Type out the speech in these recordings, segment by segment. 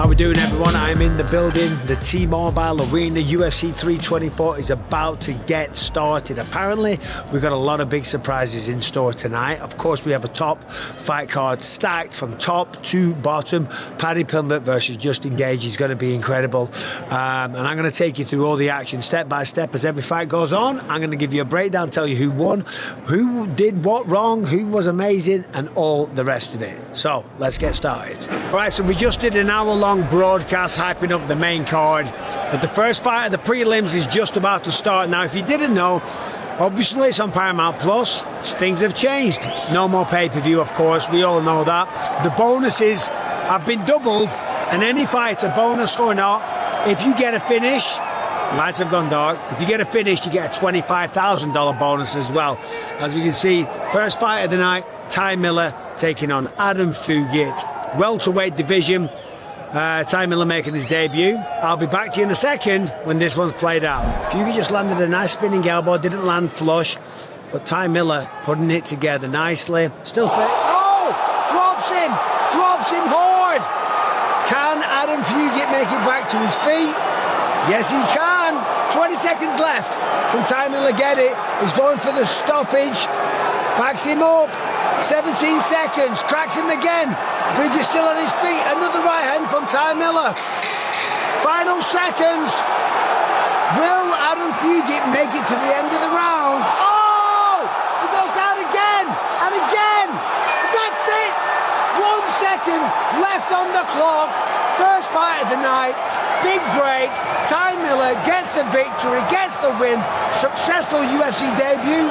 How we doing, everyone? I'm in the building. The T-Mobile Arena UFC 324 is about to get started. Apparently, we've got a lot of big surprises in store tonight. Of course, we have a top fight card stacked from top to bottom. Paddy Pimblett versus Justin Gaethje is going to be incredible. And I'm going to take you through all the action step by step as every fight goes on. I'm going to give you a breakdown, tell you who won, who did what wrong, who was amazing, and all the rest of it. So, let's get started. All right, so we just did an hour-long broadcast hyping up the main card, but the first fight of the prelims is just about to start. Now, if you didn't know, obviously it's on Paramount Plus. Things have changed. No more pay-per-view, of course. We all know that. The bonuses have been doubled, and any fight, a bonus or not, if you get a finish, lights have gone dark. If you get a finish, you get a $25,000 bonus as well. As we can see, first fight of the night, Ty Miller taking on Adam Fugit. Welterweight division. Ty Miller making his debut. I'll be back to you in a second when this one's played out. Fugit just landed a nice spinning elbow, didn't land flush, but Ty Miller putting it together nicely. Still drops him hard. Can Adam Fugit make it back to his feet? Yes, he can. 20 seconds left. Can Ty Miller get it? He's going for the stoppage. Backs him up. 17 seconds. Cracks him again. Fugit still on his feet. Another right hand from Ty Miller. Final seconds. Will Adam Fugit make it to the end of the round? Oh! He goes down again and again. That's it. 1 second left on the clock. First fight of the night. Big break. Ty Miller gets the victory, gets the win. Successful UFC debut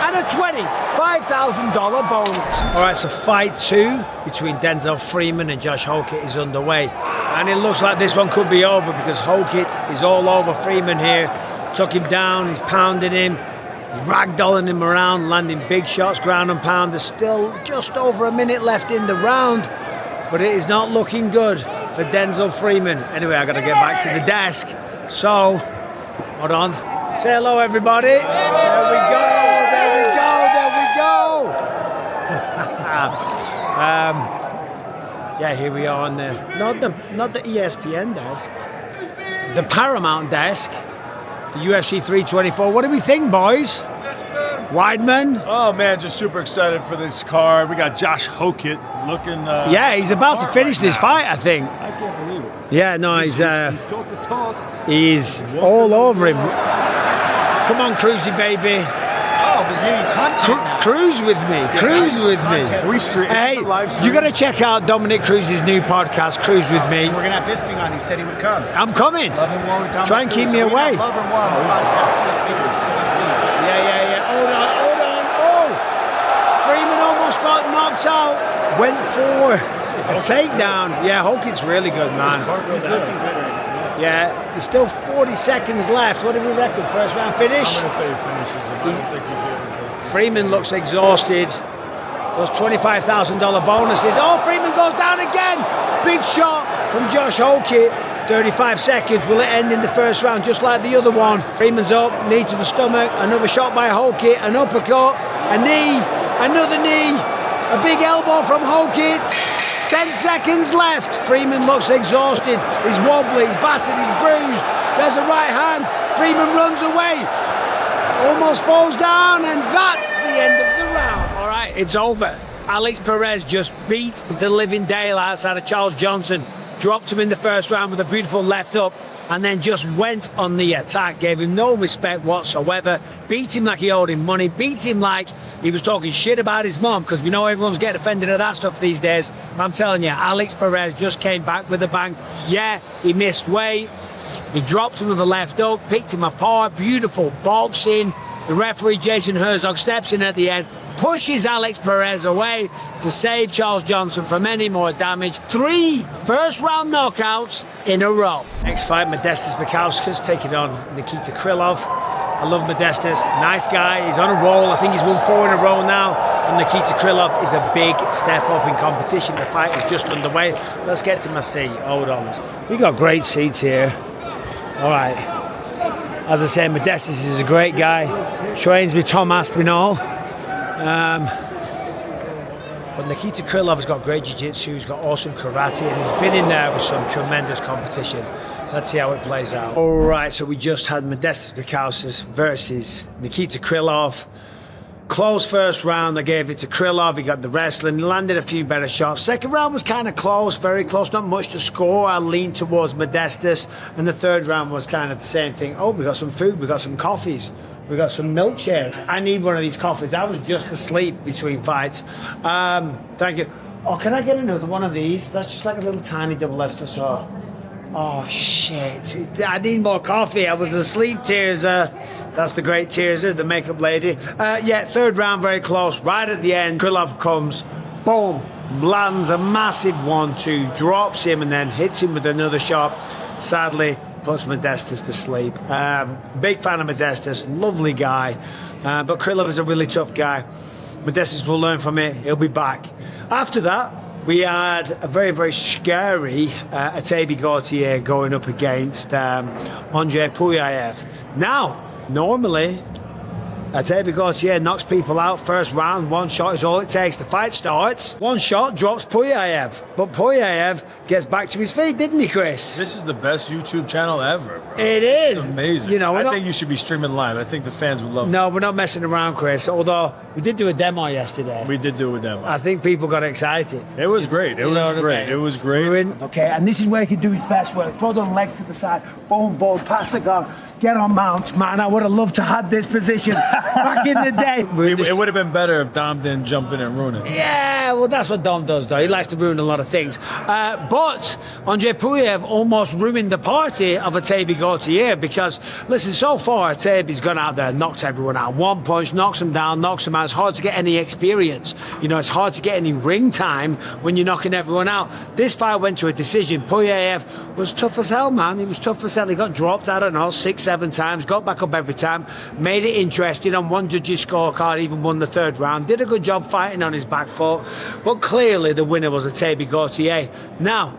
and a $25,000 bonus. All right, so fight 2 between Denzel Freeman and Josh Hokit is underway. And it looks like this one could be over because Hokit is all over Freeman here. Took him down, he's pounding him, ragdolling him around, landing big shots, ground and pound. There's still just over a minute left in the round, but it is not looking good for Denzel Freeman. Anyway, I got to get back to the desk. So, hold on. Say hello, everybody. There we go. Yeah, here we are on the not the ESPN desk, the Paramount desk, the UFC 324. What do we think, boys? Weidman. Oh man, just super excited for this card. We got Josh Hokit looking. Yeah, he's about to finish this fight, I think. I can't believe it. Yeah, no, he's talk the talk. He's all over him. Come on, Cruisy baby. Oh, we're getting content now. Cruise with me. Cruise with me. Hey, you got to check out Dominic Cruz's new podcast, Cruise with Me. We're going to have Bisping on. He said he would come. I'm coming. Love and War with Dominic Try and keep Cruz. me away. Love and War. Yeah. Hold on. Oh! Freeman almost got knocked out. Went for a takedown. Yeah, Hokit's really good, man. He's looking good right now. Yeah, there's still 40 seconds left. What do we reckon? First round finish? I'm going to say he finishes him. I don't think he's able to. Freeman looks exhausted. Those $25,000 bonuses. Oh, Freeman goes down again. Big shot from Josh Hokit. 35 seconds. Will it end in the first round just like the other one? Freeman's up. Knee to the stomach. Another shot by Hokit. An uppercut. A knee. Another knee. A big elbow from Hokit. 10 seconds left. Freeman looks exhausted. He's wobbly. He's battered. He's bruised. There's a right hand. Freeman runs away. Almost falls down, and that's the end of the round. All right, it's over. Alex Perez just beat the living daylights out of Charles Johnson. Dropped him in the first round with a beautiful left up, and then just went on the attack. Gave him no respect whatsoever. Beat him like he owed him money. Beat him like he was talking shit about his mom, because we know everyone's getting offended at that stuff these days. I'm telling you, Alex Perez just came back with a bang. Yeah, he missed weight. He dropped him with a left hook, picked him apart. Beautiful boxing. The referee, Jason Herzog, steps in at the end, pushes Alex Perez away to save Charles Johnson from any more damage. 3 first-round knockouts in a row. Next fight, Modestas Bukauskas taking on Nikita Krylov. I love Modestas. Nice guy. He's on a roll. I think he's won 4 in a row now. And Nikita Krylov is a big step up in competition. The fight is just underway. Let's get to my seat. Hold on. We got great seats here. All right. As I say, Modestas is a great guy. Trains with Tom Aspinall. But But Nikita Krylov has got great jiu-jitsu, he's got awesome karate, and he's been in there with some tremendous competition. Let's see how it plays out. All right, so we just had Modestas Bukauskas versus Nikita Krylov. Close first round, I gave it to Krylov. He got the wrestling, landed a few better shots. Second round was kind of close, very close, not much to score. I leaned towards Modestas, and the third round was kind of the same thing. Oh, we got some food, we got some coffees, we got some milkshakes. I need one of these coffees. I was just asleep between fights. Thank you. Oh, can I get another one of these? That's just like a little tiny double espresso. Oh shit, I need more coffee. I was asleep, Tirza. That's the great Tirza, the makeup lady. Yeah, third round very close. Right at the end, Krylov comes, boom, lands a massive 1-2, drops him and then hits him with another shot. Sadly, puts Modestas to sleep. Big fan of Modestas, lovely guy. But Krylov is a really tough guy. Modestas will learn from it, he'll be back. After that, we had a very, very scary Gautier going up against Andre Pulyaev. Now, normally, Gautier knocks people out first round. One shot is all it takes. The fight starts. One shot drops Pulyaev. But Pulyaev gets back to his feet, didn't he, Chris? This is the best YouTube channel ever, bro. It is. It's amazing. You know, I think you should be streaming live. I think the fans would love it. No, we're not messing around, Chris. Although we did do a demo yesterday. We did do a demo. I think people got excited. It was great. It was great. It was great. Okay, and this is where he can do his best work. Throw the leg to the side. Boom, boom, pass the gun. Get on mount. Man, I would have loved to have this position back in the day. It would have been better if Dom didn't jump in and ruin it. Yeah, well, that's what Dom does, though. He likes to ruin a lot of things. But Andre Pulyaev almost ruined the party of Gautier because, listen, so far, Atabe's gone out there, knocked everyone out. One punch, knocks them down, knocks them out. It's hard to get any experience. You know, it's hard to get any ring time when you're knocking everyone out. This fight went to a decision. Pulyaev was tough as hell, man. He was tough as hell. He got dropped, I don't know, 6-7 times, got back up every time, made it interesting on one judge's scorecard, even won the third round, did a good job fighting on his back foot, but clearly the winner was Gautier. Now,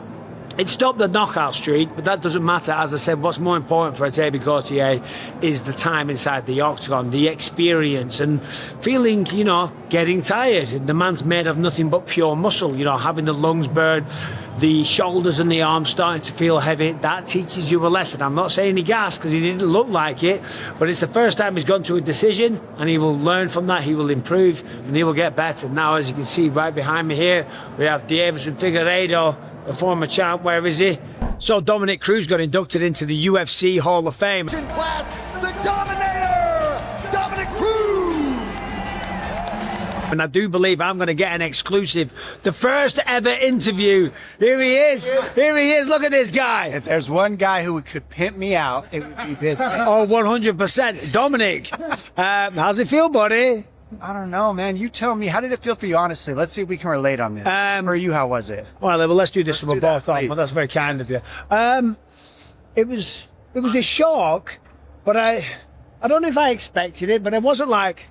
it stopped the knockout streak, but that doesn't matter. As I said, what's more important for Gautier is the time inside the octagon, the experience, and feeling, you know, getting tired. The man's made of nothing but pure muscle, you know, having the lungs burn, the shoulders and the arms starting to feel heavy. That teaches you a lesson. I'm not saying he gassed because he didn't look like it, but it's the first time he's gone to a decision, and he will learn from that. He will improve and he will get better. Now, as you can see right behind me here, we have Davison Figueiredo, the former champ. Where is he? So Dominic Cruz got inducted into the UFC Hall of Fame. Class, the Dominator, Dominic Cruz. And I do believe I'm going to get an exclusive, the first ever interview. Here he is. Here he is. Look at this guy. If there's one guy who could pimp me out, it would be this. Oh, 100%. Dominic, how's it feel, buddy? I don't know, man. You tell me. How did it feel for you, honestly? Let's see if we can relate on this. For you, how was it? Well, let's do this Let's from do both that, on. please. Well, that's very kind of you. It was a shock, but I don't know if I expected it, but it wasn't like,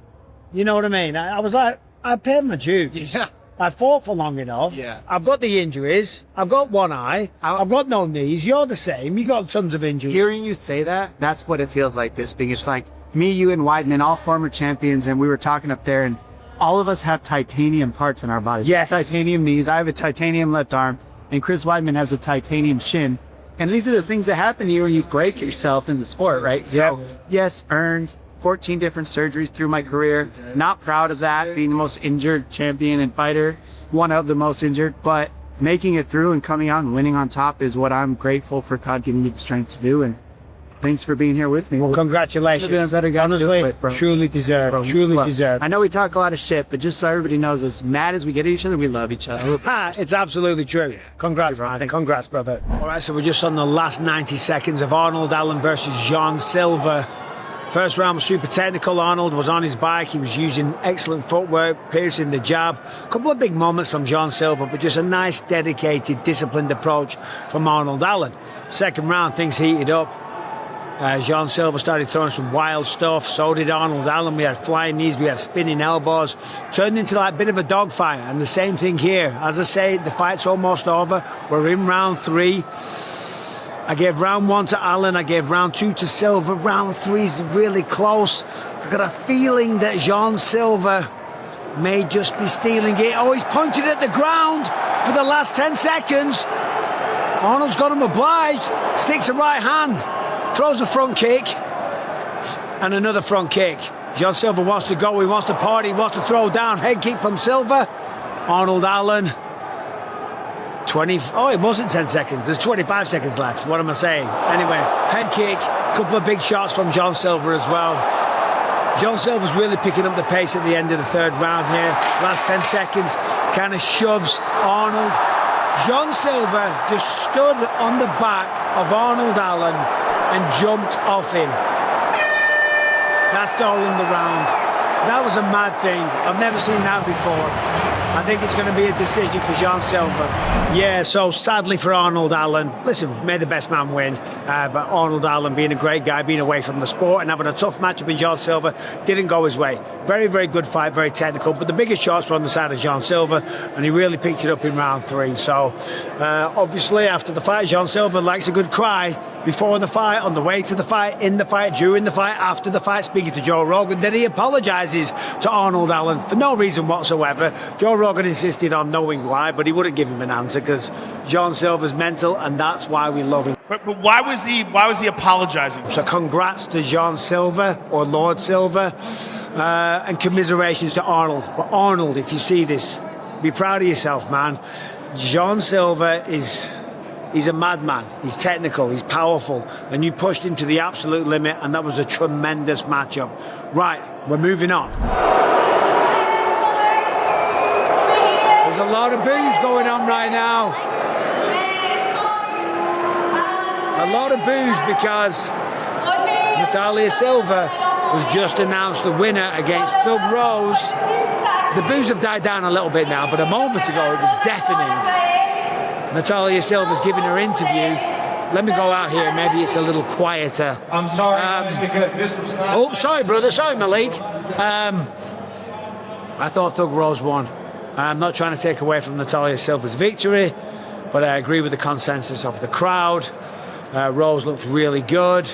you know what I mean? I was like, I paid my dues. Yeah. I fought for long enough. Yeah. I've got the injuries. I've got one eye. I've got no knees. You're the same. You got tons of injuries. Hearing you say that, that's what it feels like, Bisping. It's like me, you, and Weidman, all former champions, and we were talking up there, and all of us have titanium parts in our bodies. Yes. Titanium knees. I have a titanium left arm, and Chris Weidman has a titanium shin. And these are the things that happen to you when you break yourself in the sport, right? So, yes, earned 14 different surgeries through my career. Not proud of that, being the most injured champion and fighter, one of the most injured, but making it through and coming out and winning on top is what I'm grateful for God giving me the strength to do. And thanks for being here with me. Well, congratulations. You've been a better guy to do it with, bro. Truly deserved. Bro, Truly look, deserved. I know we talk a lot of shit, but just so everybody knows, as mad as we get at each other, we love each other. It's absolutely true. Congrats, man. Congrats, brother. All right, so we're just on the last 90 seconds of Arnold Allen versus Jean Silva. First round was super technical. Arnold was on his bike. He was using excellent footwork, piercing the jab. A couple of big moments from Jean Silva, but just a nice, dedicated, disciplined approach from Arnold Allen. Second round, things heated up. Jean Silva started throwing some wild stuff. So did Arnold Allen. We had flying knees. We had spinning elbows. Turned into like a bit of a dogfight. And the same thing here. As I say, the fight's almost over. We're in round 3. I gave round 1 to Allen. I gave round 2 to Silva. Round 3 is really close. I've got a feeling that Jean Silva may just be stealing it. Oh, he's pointed at the ground for the last 10 seconds. Arnold's got him obliged. Sticks a right hand. Throws a front kick. And another front kick. John Silva wants to go. He wants to party. He wants to throw down. Head kick from Silva. Arnold Allen. Oh, it wasn't 10 seconds. There's 25 seconds left. What am I saying? Anyway, head kick. Couple of big shots from John Silva as well. John Silva's really picking up the pace at the end of the third round here. Last 10 seconds, kind of shoves Arnold. John Silva just stood on the back of Arnold Allen and jumped off him. That's stalling the round. That was a mad thing. I've never seen that before. I think it's going to be a decision for John Silva. Yeah, so sadly for Arnold Allen, listen, may the best man win. But Arnold Allen, being a great guy, being away from the sport and having a tough matchup in John Silva, didn't go his way. Very, very good fight, very technical. But the biggest shots were on the side of John Silva, and he really picked it up in round 3. So, obviously, after the fight, John Silva likes a good cry before the fight, on the way to the fight, in the fight, during the fight, after the fight, speaking to Joe Rogan. Then he apologises to Arnold Allen for no reason whatsoever. Joe Rogan insisted on knowing why, but he wouldn't give him an answer because John Silva's mental, and that's why we love him. But why was he apologizing? So congrats to John Silva, or Lord Silva, and commiserations to Arnold. But Arnold, if you see this, be proud of yourself, man. John Silva he's a madman. He's technical, he's powerful, and you pushed him to the absolute limit, and that was a tremendous matchup. Right, we're moving on. There's a lot of boos going on right now. A lot of boos because Natalia Silva was just announced the winner against Thug Rose. The boos have died down a little bit now, but a moment ago it was deafening. Natalia Silva's giving her interview. Let me go out here, maybe it's a little quieter. I'm sorry, because this was not... Oh, sorry, brother. Sorry, Malik. I thought Thug Rose won. I'm not trying to take away from Natalia Silva's victory, but I agree with the consensus of the crowd. Rose looked really good.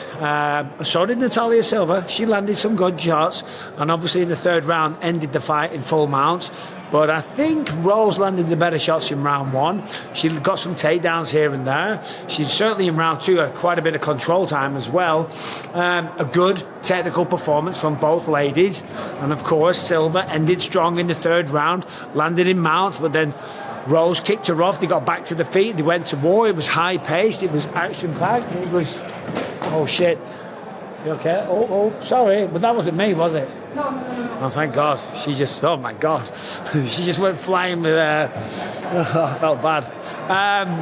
So did Natalia Silva. She landed some good shots, and obviously in the third round ended the fight in full mount. But I think Rose landed the better shots in round 1. She got some takedowns here and there. She's certainly in round 2 had quite a bit of control time as well. A good technical performance from both ladies. And of course, Silva ended strong in the third round, landed in mount, but then Rose kicked her off. They got back to the feet. They went to war. It was high-paced. It was action-packed. It was... Oh, shit. You okay? Oh, sorry. But that wasn't me, was it? No. Oh, thank God. She just... Oh, my God. She just went flying with... I felt bad.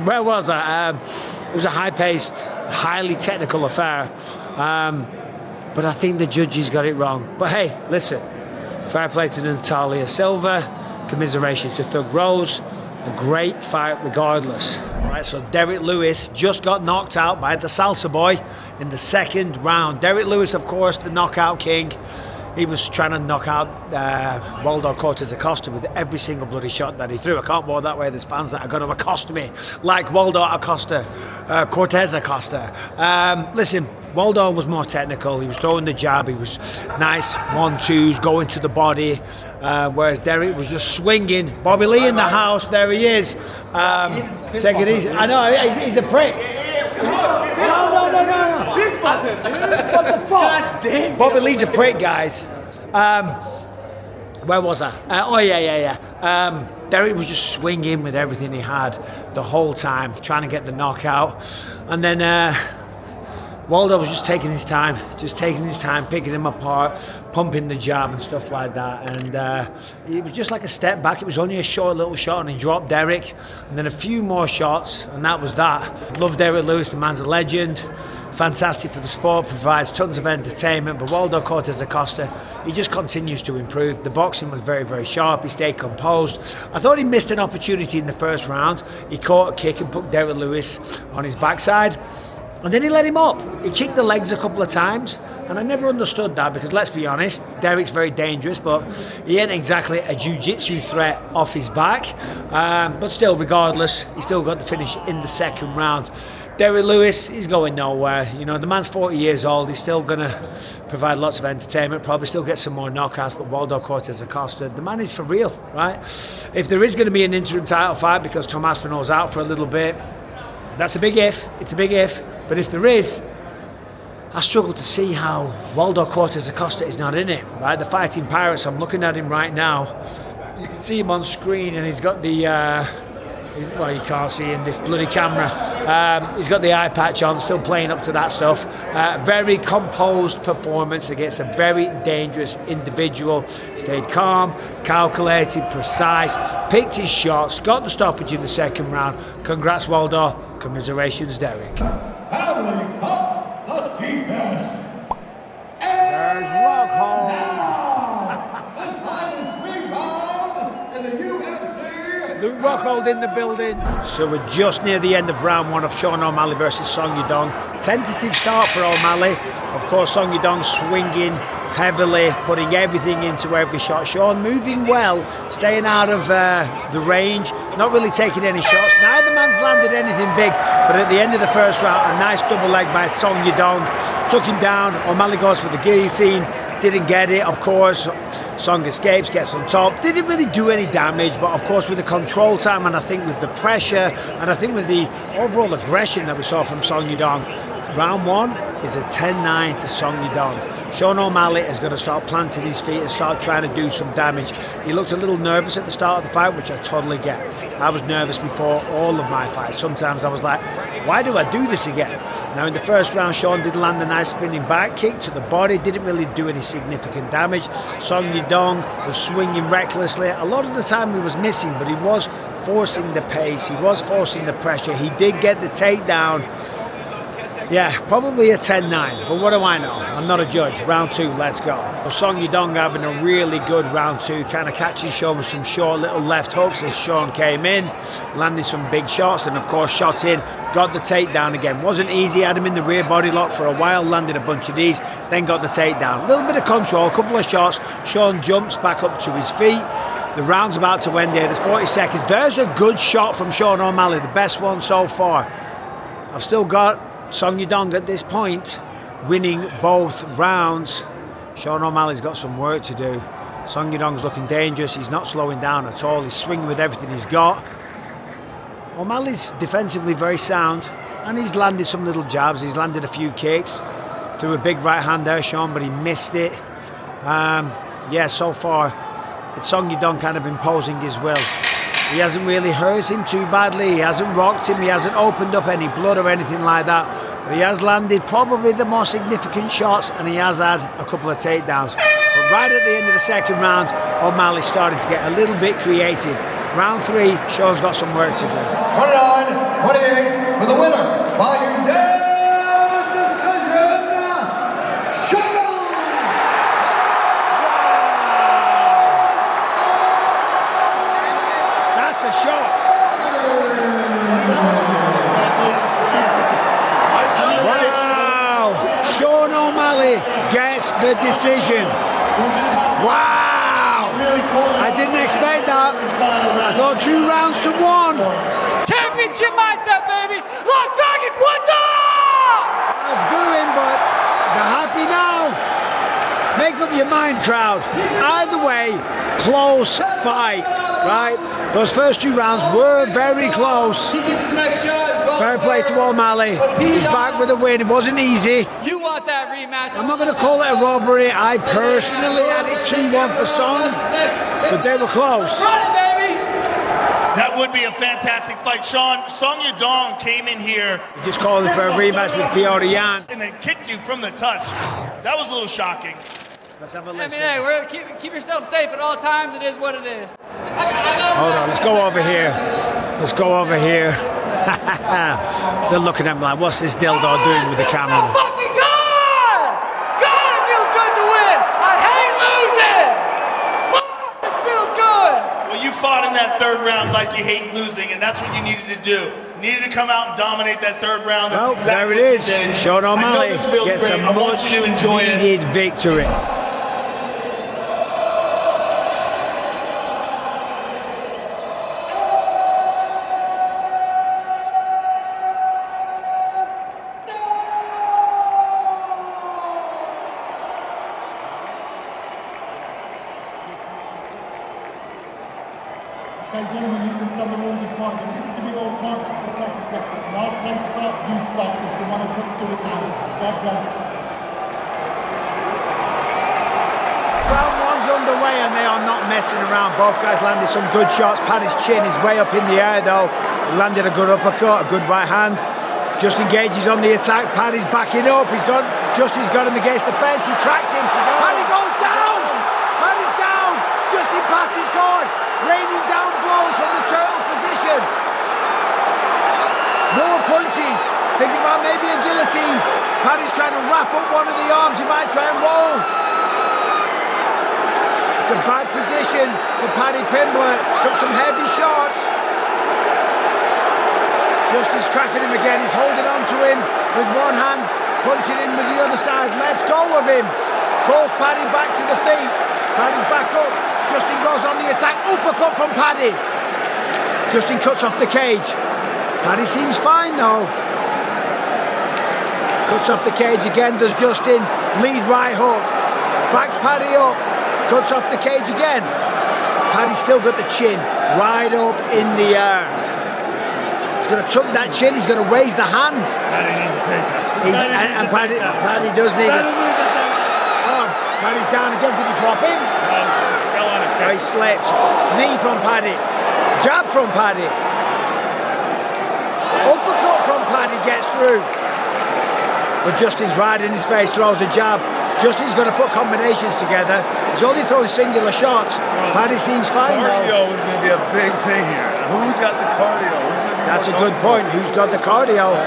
Where was I? It was a high-paced, highly technical affair. But I think the judges got it wrong. But, hey, listen. Fair play to Natalia Silva. Commiserations to Thug Rose. A great fight regardless. All right, so Derek Lewis just got knocked out by the Salsa Boy in the second round. Derek Lewis, of course, the knockout king. He was trying to knock out Waldo Cortes-Acosta with every single bloody shot that he threw. I can't walk that way. There's fans that are going to accost me like Waldo Acosta, Cortes-Acosta. Listen, Waldo was more technical. He was throwing the jab. He was nice 1-2s, going to the body. Whereas Derek was just swinging. Bobby Lee in the house. There he is. Take it easy. I know, he's a prick. No. What the fuck? Bobby Lee's a prick, guys. Where was I? Derek was just swinging with everything he had the whole time, trying to get the knockout. And then Waldo was just taking his time, picking him apart, pumping the jab and stuff like that. And it was just like a step back. It was only a short little shot, and he dropped Derek. And then a few more shots, and that was that. Love Derek Lewis, the man's a legend. Fantastic for the sport, provides tons of entertainment. But Waldo Cortes-Acosta, he just continues to improve. The boxing was very, very sharp. He stayed composed. I thought he missed an opportunity in the first round. He caught a kick and put Derek Lewis on his backside. And then he let him up. He kicked the legs a couple of times, and I never understood that because, let's be honest, Derek's very dangerous, but he ain't exactly a jiu-jitsu threat off his back. But still, regardless, he still got the finish in the second round. Derek Lewis, he's going nowhere. You know, the man's 40 years old. He's still going to provide lots of entertainment, probably still get some more knockouts, but Waldo Cortes-Acosta, the man is for real, right? If there is going to be an interim title fight because Tom Aspinall's out for a little bit, that's a big if. It's a big if. But if there is, I struggle to see how Waldo Cortes-Acosta is not in it, right? The Fighting Pirates, I'm looking at him right now. You can see him on screen, and he's got the... well, you can't see in this bloody camera. He's got the eye patch on, still playing up to that stuff. Very composed performance against a very dangerous individual. Stayed calm, calculated, precise, picked his shots, got the stoppage in the second round. Congrats, Waldo. Commiserations, Derek. Family cuts the deepest. There's Rockhold. This fight is 3 rounds in the UFC. Luke Rockhold in the building. So we're just near the end of round 1 of Sean O'Malley versus Song Yadong. Tentative start for O'Malley. Of course, Song Yadong swinging heavily, putting everything into every shot. Sean moving well, staying out of the range, not really taking any shots. Neither man's landed anything big, but at the end of the first round, a nice double leg by Song Yadong. Took him down. O'Malley goes for the guillotine. Didn't get it, of course. Song escapes, gets on top. Didn't really do any damage, but of course with the control time, and I think with the pressure, and I think with the overall aggression that we saw from Song Yadong, round 1 is a 10-9 to Song Yadong. Sean O'Malley is going to start planting his feet and start trying to do some damage. He looked a little nervous at the start of the fight, which I totally get. I was nervous before all of my fights. Sometimes I was like, why do I do this again? Now in the first round, Sean did land a nice spinning back kick to the body, didn't really do any significant damage. Song Yadong was swinging recklessly. A lot of the time he was missing, but he was forcing the pace, he was forcing the pressure. He did get the takedown. Yeah, probably a 10-9, but what do I know? I'm not a judge. Round 2, let's go. Song Yadong having a really good round 2, kind of catching Sean with some short little left hooks as Sean came in, landed some big shots, and of course shot in, got the takedown again. Wasn't easy, had him in the rear body lock for a while, landed a bunch of these, then got the takedown. A little bit of control, a couple of shots, Sean jumps back up to his feet. The round's about to end here, there's 40 seconds. There's a good shot from Sean O'Malley, the best one so far. I've still got Song Yadong at this point winning both rounds. Sean O'Malley's got some work to do. Song Yadong's looking dangerous. He's not slowing down at all. He's swinging with everything he's got. O'Malley's defensively very sound, and he's landed some little jabs. He's landed a few kicks. Threw a big right hand there, Sean, but he missed it. Yeah, so far it's Song Yadong kind of imposing his will. He hasn't really hurt him too badly. He hasn't rocked him. He hasn't opened up any blood or anything like that. But he has landed probably the more significant shots, and he has had a couple of takedowns. But right at the end of the second round, O'Malley's starting to get a little bit creative. Round 3, Sean's got some work to do. Put it on, 28 for the winner by unanimous decision, Sean. That's a shot. Wow. Sean O'Malley gets the decision. Wow. I didn't expect that. I thought 2 rounds to 1. Championship mindset, baby! Las Vegas, what's up? I was booing, but they're happy now. Make up your mind, crowd. Either way, close fight, right? Those first 2 rounds were very close. He gets the next shot. Fair play to O'Malley. He's back with a win. It wasn't easy. You want that rematch? I'm not going to call it a robbery. I personally had it 2-1 for Song, but they were close. Run it, baby! That would be a fantastic fight. Song Yadong came in here Just calling for a rematch with Piotr Jan. and then kicked you from the touch. That was a little shocking. Let's have a I mean, listen. hey, keep yourself safe at all times. It is what it is. Hold on, let's go over here. Let's go over here. They're looking at me like, what's this dildo doing with the camera? Fucking God! God, it feels good to win! I hate losing! Fuck, this feels good! Well, you fought in that third third round like you hate losing, and that's what you needed to do. You needed to come out and dominate that third round. That's Well, exactly there it what is. you did. Sean I know O'Malley this feels gets great. a I want much you to enjoy it. needed victory. Guys, we need to stop the rules is fine. This is to be all talk about the second test. And I'll say stop, you stop. If you want to just do it now. God bless. Round one's underway and they are not messing around. Both guys landed some good shots. Paddy's chin is way up in the air though. He landed a good uppercut, a good right hand. Justin Gaethje's on the attack. Paddy's backing up. Justin's got him against the fence. He cracked him. Paddy goes down. Paddy's down. Justin passes guard. Raining down blows from the turtle position. More punches. Thinking about maybe a guillotine. Paddy's trying to wrap up one of the arms. He might try and roll. It's a bad position for Paddy Pimblett. Took some heavy shots. Justin's cracking him again. He's holding on to him with one hand, punching in with the other side. Let's go of him. Calls Paddy back to the feet. Paddy's back up. Justin goes on the attack. Uppercut from Paddy. Justin cuts off the cage. Paddy seems fine though. Cuts off the cage again, does Justin. Lead right hook. Backs Paddy up. Cuts off the cage again. Paddy's still got the chin right up in the air. He's going to tuck that chin. He's going to raise the hands. Paddy needs to take it. And Paddy does need it. Oh, Paddy's down again. Did he drop him? Fell on it. He slipped. Knee from Paddy. Jab from Paddy. Uppercut from Paddy gets through. But Justin's right in his face, throws a jab. Justin's going to put combinations together. He's only throwing singular shots. Paddy seems fine though. Cardio is going to be a big thing here. Who's got the cardio? That's a good point. Who's got the cardio?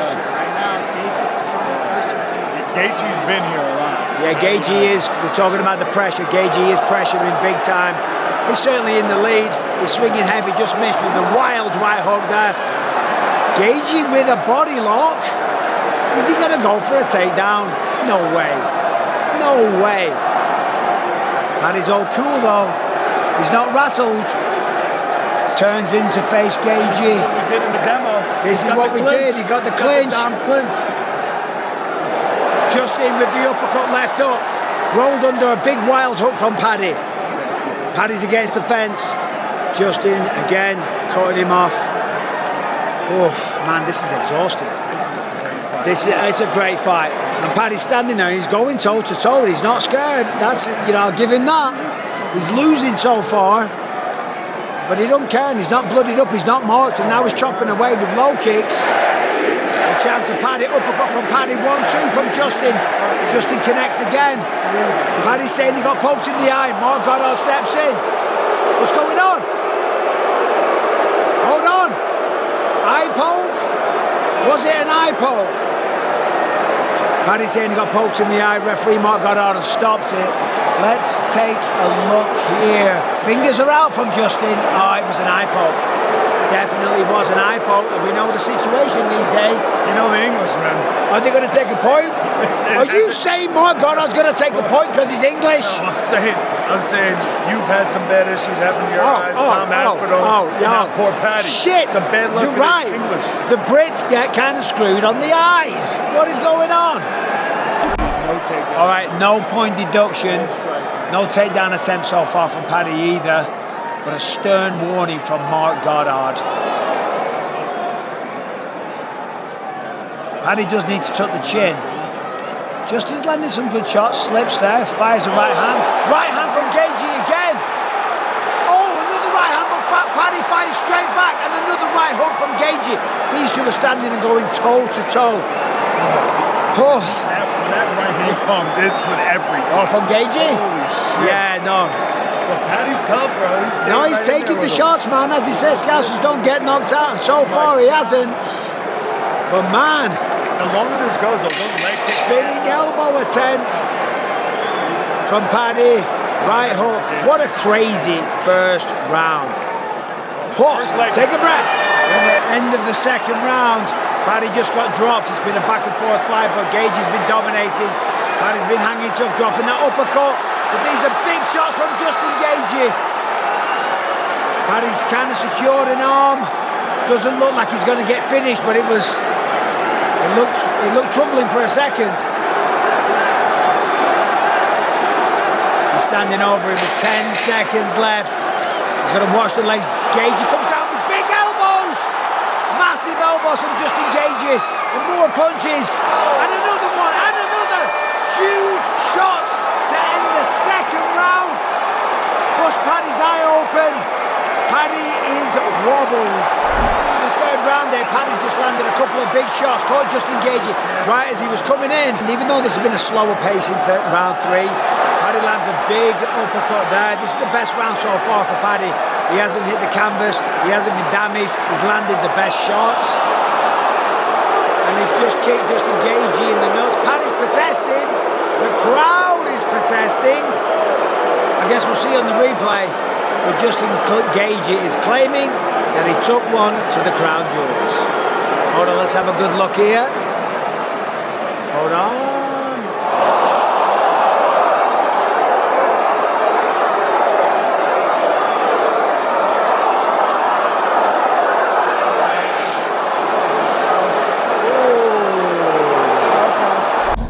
Gaethje's been here a lot. Yeah, Gaethje is. We're talking about the pressure. Gaethje is pressuring big time. He's certainly in the lead. He's swinging heavy, just missed with the wild right hook there. Gaethje with a body lock. Is he going to go for a takedown? No way. No way. Paddy's all cool though. He's not rattled. Turns in to face Gaethje. We did in the demo. This is what we did. He got the clinch. Justin with the uppercut left up. Rolled under a big wild hook from Paddy. Paddy's against the fence. Justin again cutting him off. Oh man, this is exhausting. It's a great fight. And Paddy's standing there. He's going toe to toe. He's not scared. That's, you know, I'll give him that. He's losing so far. But he don't care, and he's not bloodied up, he's not marked, and now he's chopping away with low kicks. A chance of Paddy, uppercut from Paddy, 1-2 from Justin. Justin connects again. Paddy's saying he got poked in the eye. Mark Goddard steps in. What's going on? Hold on. Eye poke? Was it an eye poke? Paddy's saying he got poked in the eye. Referee Mark Goddard has stopped it. Let's take a look here. Fingers are out from Justin. Oh, it was an eye poke. Definitely was an eye poke. And we know the situation these days. You know the English, man. Are they going to take a point? Are you saying Mark Goddard's going to take a point because he's English? No, I'm saying you've had some bad issues happen to your eyes. Tom Aspinall, and now poor Paddy. Shit, some bad luck. You're right. English. The Brits get kind of screwed on the eyes. What is going on? No takedown. All right, no point deduction. No takedown attempt so far from Paddy either, but a stern warning from Mark Goddard. Paddy does need to tuck the chin. Justin's landing some good shots, slips there, fires a right hand. Right hand from Gaethje again. Oh, another right hand, but Paddy fires straight back, and another right hook from Gaethje. These two are standing and going toe to toe. Oh. When that right hand comes, it's with every. Oh, from Gaethje? Holy shit. Yeah, no. But Paddy's tough, bro. He's taking the shots, man. As he says, Scousers don't get knocked out, and so far he hasn't. But man, the longer this goes, those leg kicks. spinning elbow attempt from Paddy. Right hook. What a crazy first round. Take a breath. In the end of the second round, Paddy just got dropped. It's been a back and forth fight, but Gaethje's been dominating. Paddy's been hanging tough, dropping that uppercut. But these are big shots from Justin Gaethje. Paddy's kind of secured an arm. Doesn't look like he's going to get finished, but it looked troubling for a second. He's standing over him with 10 seconds left. He's going to watch the legs. Gaethje comes down with big elbows. Massive elbows from Justin Gaethje. And more punches. And another one. And another. Huge shots to end the second round. Bust Paddy's eye open. Paddy is wobbled. In the third round there, Paddy's just landed a couple of big shots. Caught Justin Gaethje right as he was coming in. And even though this has been a slower pace in round 3, Paddy lands a big uppercut there. This is the best round so far for Paddy. He hasn't hit the canvas. He hasn't been damaged. He's landed the best shots. And he's just kicked Justin Gaethje in the nuts. Paddy's protesting. The crowd is protesting. I guess we'll see on the replay. But Justin Gaethje is claiming that he took one to the crown jewels. Hold on, let's have a good look here. Hold on.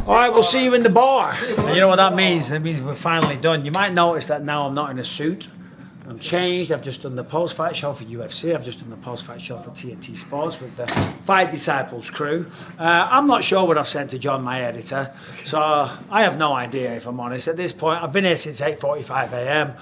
All right, we'll see you in the bar. And you know what that means? It means we're finally done. You might notice that now I'm not in a suit. I'm changed. I've just done the post-fight show for UFC. I've just done the post-fight show for TNT Sports with the Fight Disciples crew. I'm not sure what I've sent to John, my editor. So I have no idea, if I'm honest. At this point, I've been here since 8:45 a.m.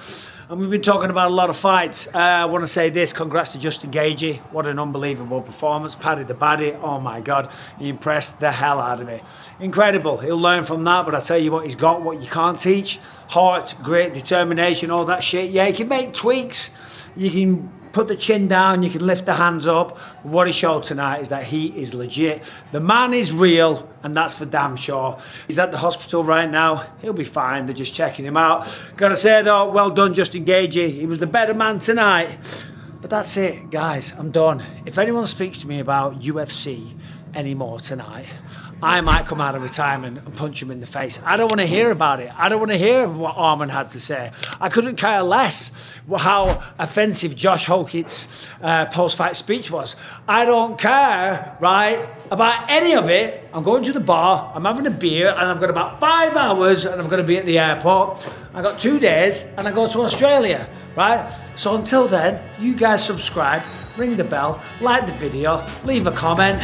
And we've been talking about a lot of fights. I want to say this, congrats to Justin Gaethje. What an unbelievable performance. Paddy the Baddy, oh my God, he impressed the hell out of me. Incredible, he'll learn from that, but I tell you what, he's got what you can't teach. Heart, grit, determination, all that shit. Yeah, he can make tweaks. You can put the chin down, you can lift the hands up. What he showed tonight is that he is legit. The man is real, and that's for damn sure. He's at the hospital right now. He'll be fine. They're just checking him out. Gotta say though, well done, Justin Gaethje. He was the better man tonight. But that's it, guys. I'm done. If anyone speaks to me about UFC anymore tonight, I might come out of retirement and punch him in the face. I don't want to hear about it. I don't want to hear what Arman had to say. I couldn't care less how offensive Josh Hokit's post-fight speech was. I don't care, right, about any of it. I'm going to the bar, I'm having a beer, and I've got about 5 hours, and I'm going to be at the airport. I got 2 days, and I go to Australia, right? So until then, you guys subscribe, ring the bell, like the video, leave a comment.